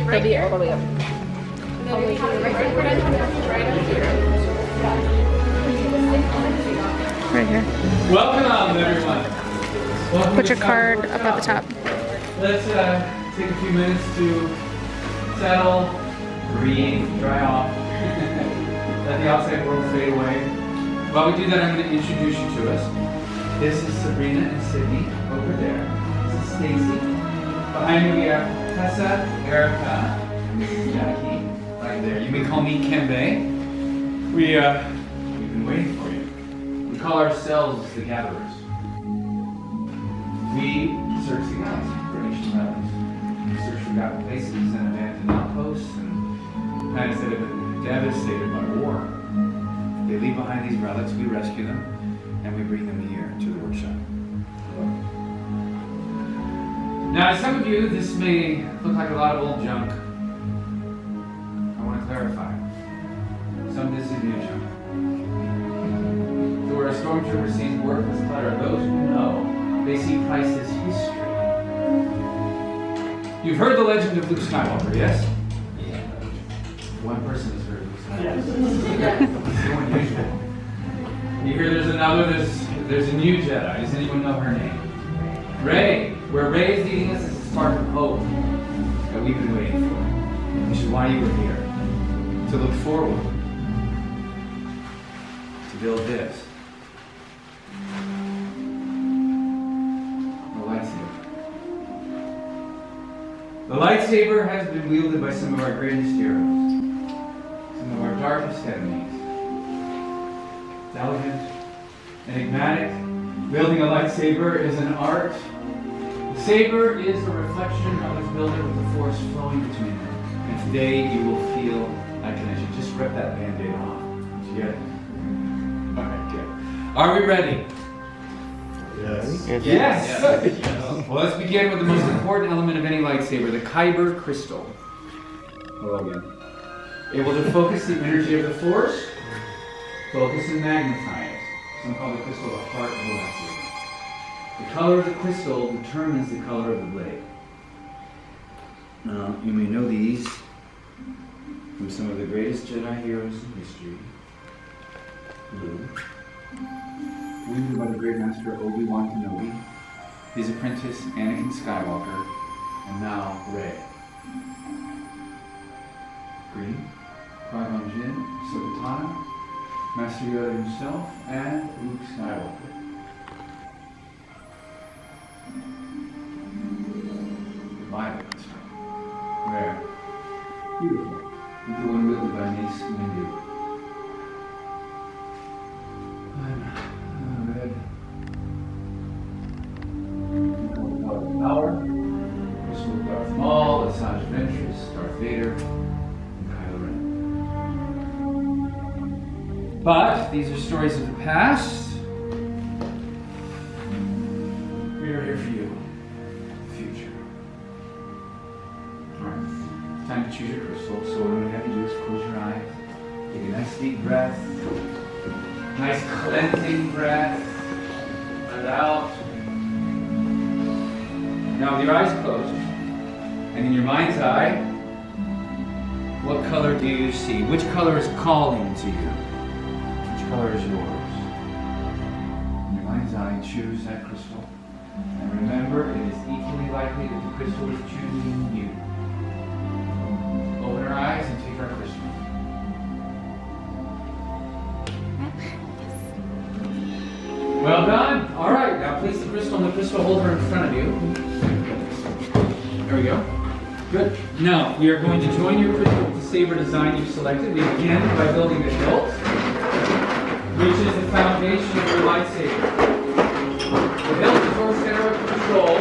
They'll be all the way up. Right here. Welcome, everyone. Welcome Put to your card Cyber up at the top. Let's take a few minutes to settle, breathe, dry off, let the outside world fade away. While we do that, I'm going to introduce you to us. This is Sabrina and Sydney over there. This is Stacy. Behind me we have Tessa, Erica, and Mrs. Jackie right there. You may call me Kembe. We've been waiting for you. We call ourselves the Gatherers. We search the galaxy for ancient relics. We search for forgotten places and abandoned outposts and planets that have been devastated by war. They leave behind these relics, we rescue them, and we bring them here to the workshop. Now, to some of you, this may look like a lot of old junk. I want to clarify. Some of this is new junk. So where a stormtrooper sees worthless clutter, those who know, they see priceless history. You've heard the legend of Luke Skywalker, yes? Yeah. One person has heard Luke Skywalker. Yes. It's so unusual. You hear there's a new Jedi. Does anyone know her name? Rey. Where Rey is leading us is a spark of hope that we've been waiting for. Which is why you were here. To look forward. To build this. The lightsaber has been wielded by some of our greatest heroes, some of our darkest enemies. It's elegant, enigmatic. Wielding a lightsaber is an art. The saber is a reflection of its builder with the force flowing between them. And today you will feel that connection. Just rip that band-aid off. Did you get it? Alright, good. Are we ready? Yes. Yes. Well, let's begin with the most important element of any lightsaber, the Kyber crystal. Hello again. Able to focus the energy of the Force, focus and magnetize. Some call the crystal the heart of the lightsaber. The color of the crystal determines the color of the blade. Now, you may know these from some of the greatest Jedi heroes in history. Blue. Wielded by the great master Obi-Wan Kenobi, his apprentice Anakin Skywalker, and now Rey. Green, Qui-Gon Jinn, Ahsoka, Master Yoda himself, and Luke Skywalker. The violet crystal. Rare. Beautiful. The one wielded by Mace Windu. Red. Power. Crystal of Darth Maul, Asajj Ventress, Darth Vader, and Kylo Ren. But these are stories of the past. We are here for you. The future. Alright. It's time to choose your crystal. So what we have to do is close your eyes. Take a nice deep breath. Nice cleansing breath. Let it out. Now with your eyes closed, and in your mind's eye, what color do you see? Which color is calling to you? Which color is yours? In your mind's eye, choose that crystal. And remember, it is equally likely that the crystal is choosing you. Open our eyes and take our crystal. Well done. All right. Now place the crystal in the crystal holder in front of you. There we go. Good. Now we are going to join your crystal with the saber design you've selected. We begin by building the hilt, which is the foundation of your lightsaber. The hilt is your center of control,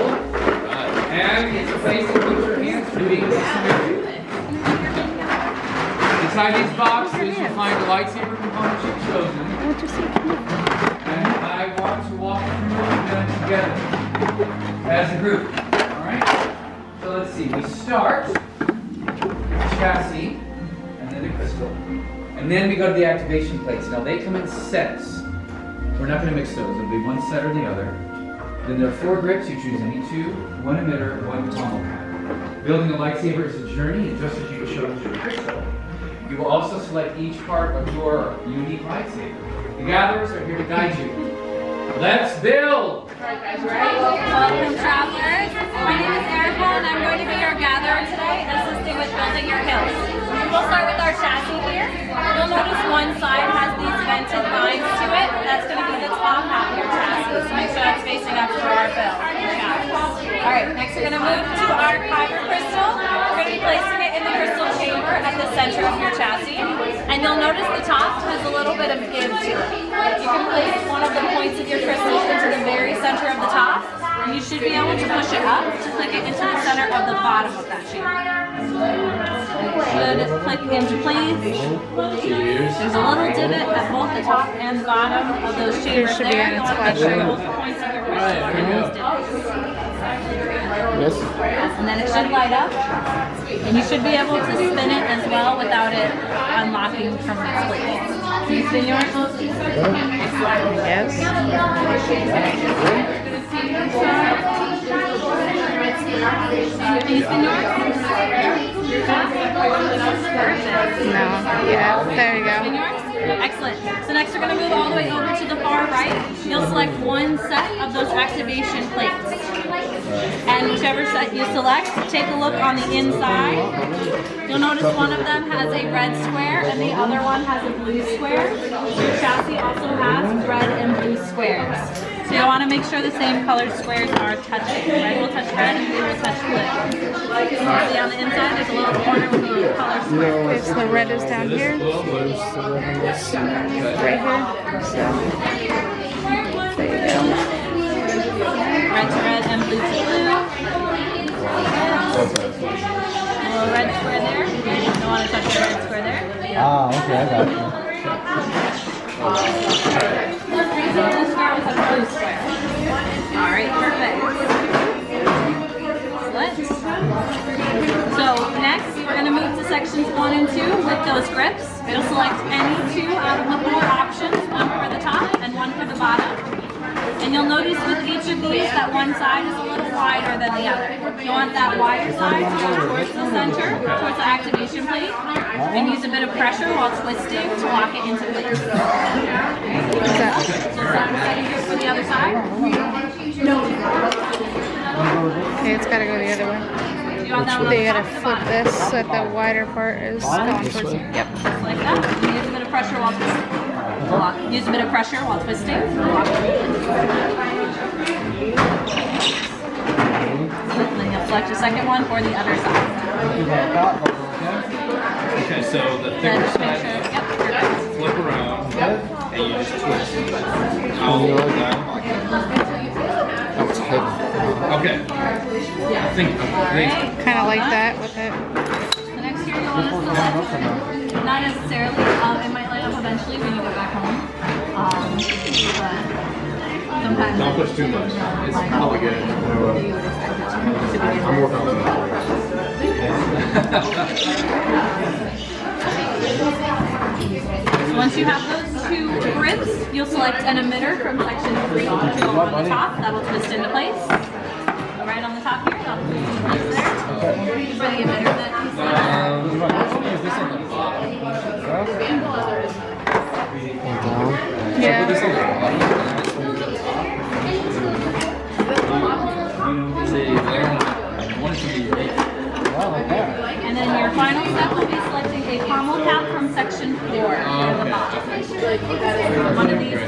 and it's a place in which your hands are being symmetric. Inside these boxes, you'll find the lightsaber components you've chosen. I want to walk through them together as a group. Alright? So let's see. We start with the chassis and then the crystal. And then we go to the activation plates. Now they come in sets. We're not going to mix those. It'll be one set or the other. Then there are 4 grips. You choose any 2, 1 emitter, 1 pommel pad. Building a lightsaber is a journey, and just as you chose your crystal, you will also select each part of your unique lightsaber. The gatherers are here to guide you. Let's build! Welcome, travelers. My name is Erica, and I'm going to be your gatherer today, assisting with building your hills. We'll start with our chassis here. You'll notice one side has these vented lines to it. That's going to be the top half of your chassis. So make sure that's facing up to our build. Alright, next we're going to move to our Kyber crystal. We're going to be placing it in the crystal chamber at the center of your chassis. And you'll notice the top has a little bit of give to it. You can place one of the points of your crystal into the very center of the top, and you should be able to push it up to click it into the center of the bottom of that chamber. Should click into place. There's a little divot at both the top and the bottom of those chambers there. You want to make sure both points of your crystal are in those divots. Yes. And then it should light up, and you should be able to spin it as well without it unlocking from its place. Can you spin yours? Yes. Can you spin yours? No. Yeah. There you Spin go. yours? Excellent. So next we're going to move all the way over to the far right. You'll select one set of those activation plates. And whichever set you select, take a look on the inside. You'll notice one of them has a red square and the other one has a blue square. Your chassis also has red and blue squares. So you'll want to make sure the same colored squares are touching. Red will touch red and blue will touch blue. See on the inside, there's a little corner with a little color square. Okay, so the red is down here. Right here. So there you go. Red to red and blue to blue. A little red square there. You don't want to touch the red square there. Ah, okay, I got you. Blue square with a blue square. Alright, perfect. Excellent. So next, we're going to move to sections 1 and 2 with those grips. You'll select any 2 out of the 4 options, one for the top and one for the bottom. And you'll notice with each of these that one side is a little wider than the other. You want that wider side to go towards the center, towards the activation plate, and use a bit of pressure while twisting to lock it into place. So ready here for the other side? Okay, it's got to go the other way. You want that one on They the got to top or the flip bottom? this so that the wider part is going towards it. Yep. Just like that. And use a bit of pressure while twisting. Use a bit of pressure while twisting. Then you'll select your second one for the other side. Okay, so the Then thicker just make side, sure, yep, perfect. flip around, and you just twist. I'll hold that. Oh, it's heavy. Okay. I think. Kind of like that with it. The next here you'll want to select, not necessarily, it might light up eventually when you get back home. But sometimes Don't push too much. It's probably good. you would expect it to begin. I'm working on that. Once you have those 2 grips, you'll select an emitter from section 3 to go on the top. That'll twist into place. Right on the top here, that'll twist into place there. For the emitter that you select. Is this on the bottom? Yeah. This on the bottom. See, I want it to be right. And then your final step will be selecting a caramel cap from section 4 for the bottom. One of these 2 for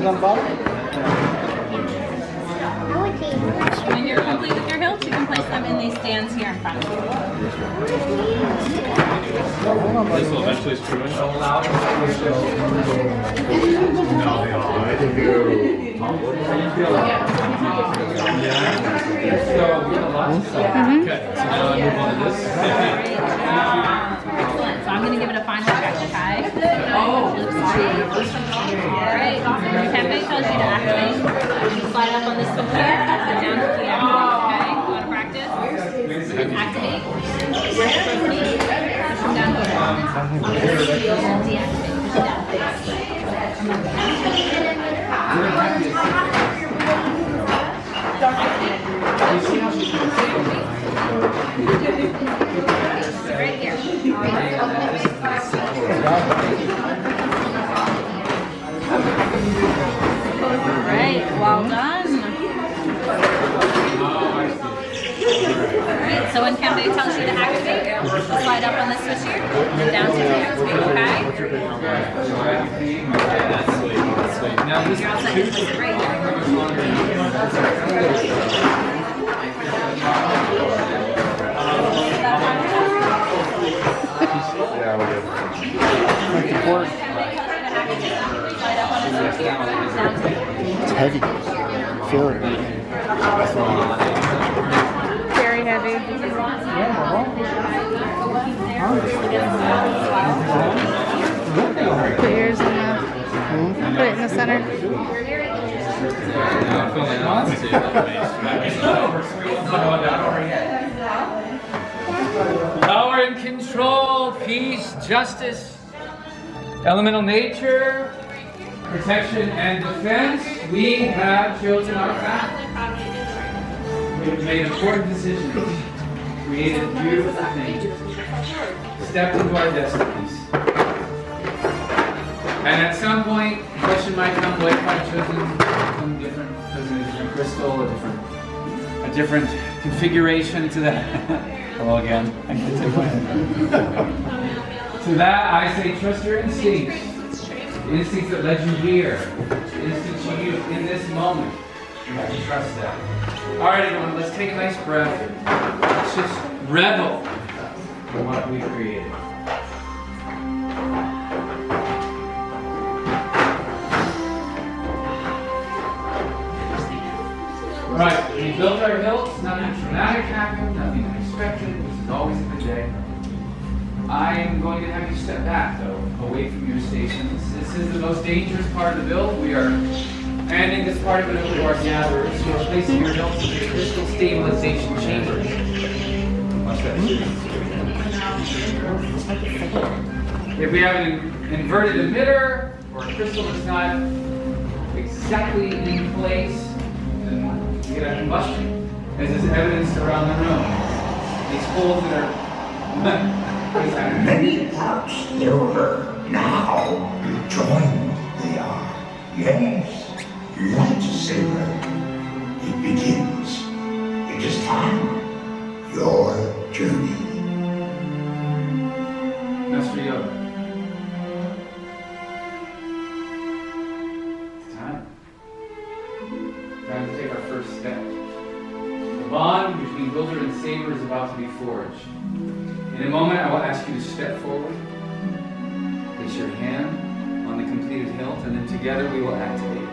the bottom. When you're complete with your hilts, you can place them in these stands here in front of you. This will eventually screw in. Okay, so now I move on to this. Excellent. So I'm going to give it a final check, okay? Alright, your campaign tells you to activate. You slide up on this one here, and down to the activate, okay? You want to practice? Activate. Proceed. Push them down over. Deactivate. Push it down. So when Kembe tells you to activate, slide up on the switch here, and then down to activate, okay? That's sweet. That's sweet. Now this You're all set, just place it right here. It's heavy. Feel it. Very heavy. Put yours in the. Put it in the center. I'm feeling lost too. Power and control, peace, justice, elemental nature, protection and defense. We have chosen our path. We've made important decisions, created beautiful things, stepped into our destinies. And at some point, the question might come, what if I've chosen something different, chosen a different crystal, a different configuration to that? Hello again. I can take one. To that, I say trust your instincts. The instincts that led you here. The instincts you use in this moment. You have to trust that. All right, everyone, let's take a nice breath. Let's just revel in what we created. Right, we built our hilts, nothing dramatic happened, nothing unexpected, this is always a good day. I'm going to have you step back though, away from your stations. This is the most dangerous part of the build. We are handing this part of it over to our gatherers who are placing your hilts in the crystal stabilization chamber. Watch that. If we have an inverted emitter or a crystal that's not exactly in place, you get a combustion, as is evidenced around the room. These holes that are many parts silver now join the art. Yes, Lightsaber. It begins. It is time. Your journey. Master Yoda. It's time. Time to take our first step. The bond between builder and saber is about to be forged. In a moment, I will ask you to step forward, place your hand on the completed hilt, and then together we will activate.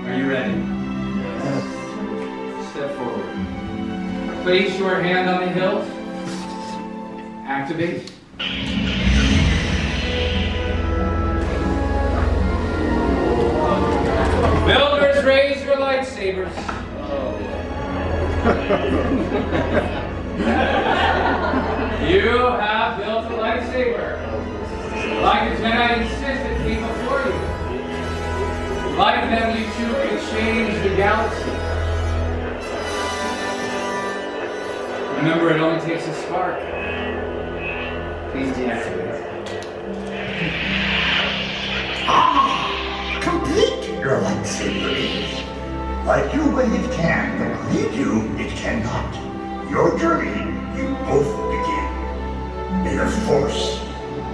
Are you ready? Yes. Step forward. Place your hand on the hilt. Activate. Builders, raise your lightsabers. You have built a lightsaber. Like a Jedi insisted came before you. Like them, you too can change the galaxy. Remember, it only takes a spark. Please deactivate. Complete your lightsaber is. Like you when it can, but lead you, it cannot. Your journey, you both begin. May the Force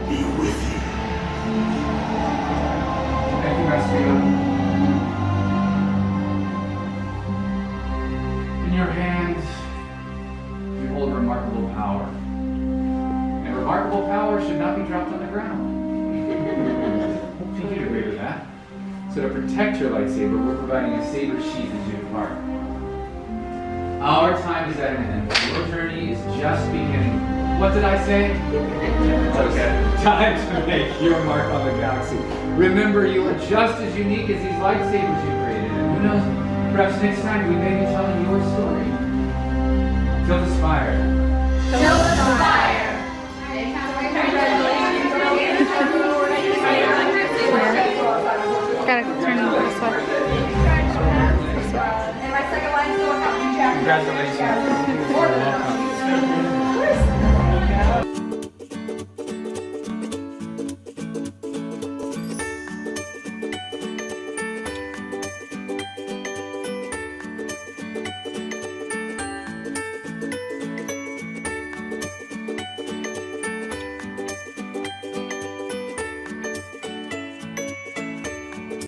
be with you. Thank you, Master Yoda. In your hands, you hold remarkable power. And remarkable power should not be dropped on the ground. I think you'd agree with that. So to protect your lightsaber, we're providing a saber sheath as you depart. Our time is at an end. Your journey is just beginning. What did I say? Okay. Time to make your mark on the galaxy. Remember, you are just as unique as these lightsabers you created. And who knows, perhaps next time we may be telling your story. Till the spire. Till the fire. Gotta turn it this way. And my second line is going up. Congratulations. You're welcome.